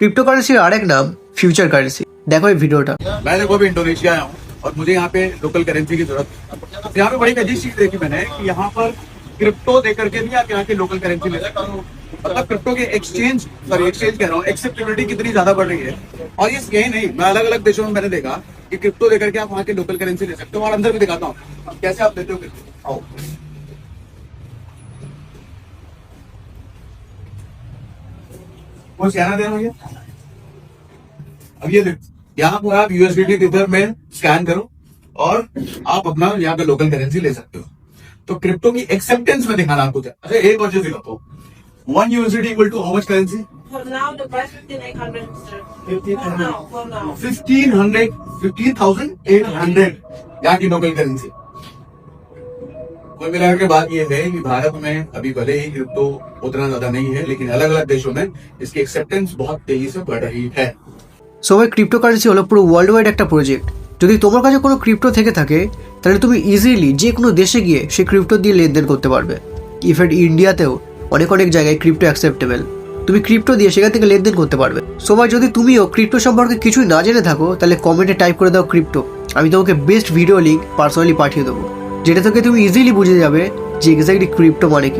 ক্রিপ্টোকারেন্সির আরেক নাম future currency. देखो ये वीडियोটা। मैं देखो अभी इंडोनेशिया आया हूँ और मुझे यहाँ पे लोकल करेंसी की जरूरत है। यहाँ पे बड़ी अजीब चीज देखी मैंने कि यहाँ पर क्रिप्टो दे करके भी आप यहाँ की लोकल करेंसी ले सकते हो। मतलब क्रिप्टो के एक्सचेंज कह रहा हूँ, एक्सेप्टेबिलिटी कितनी ज्यादा बढ़ रही है। और ये यही नहीं, मैं अलग अलग देशों में मैंने देखा कि क्रिप्टो दे करके आप वहाँ की लोकल करेंसी ले सकते हो। और अंदर भी दिखाता हूँ कैसे आप लेते हो क्रिप्टो। आओ वो स्कैनर दे रहा हूँ। अब ये देखो, यहाँ पर आप यूएसडीटी टिथर में स्कैन करो और आप अपना यहाँ पे लोकल करेंसी ले सकते हो। तो क्रिप्टो की एक्सेप्टेंस में दिखाना आपको। अच्छा एक बार से दिखाता हूँ, 1 USDT equal to how much currency? For now, the price 15,800, sir. For now. 15,800 यहाँ की लोकल करेंसी। कोई मिलाकर के बात ये है कि भारत में अभी भले ही क्रिप्टो उतना ज्यादा नहीं है, लेकिन अलग अलग देशों में इसकी एक्सेप्टेंस बहुत तेजी से बढ़ रही है। সো ভাই ক্রিপ্টোকারেন্সি হলো পুরো ওয়ার্ল্ড ওয়াইড একটা প্রজেক্ট। যদি তোমার কাছে কোনো ক্রিপ্টো থেকে থাকে তাহলে তুমি ইজিলি যে কোনো দেশে গিয়ে সেই ক্রিপ্টো দিয়ে লেনদেন করতে পারবে। ইনফ্যাক্ট ইন্ডিয়াতেও অনেক অনেক জায়গায় ক্রিপ্টো অ্যাকসেপ্টেবল, তুমি ক্রিপ্টো দিয়ে সেখান থেকে লেনদেন করতে পারবে। সো ভাই যদি তুমিও ক্রিপ্টো সম্পর্কে কিছুই না জেনে থাকো তাহলে কমেন্টে টাইপ করে দাও ক্রিপ্টো, আমি তোমাকে বেস্ট ভিডিও লিঙ্ক পার্সোনালি পাঠিয়ে দেবো, যেটা থেকে তুমি ইজিলি বুঝে যাবে যে এক্স্যাক্টলি ক্রিপ্টো মানে কি।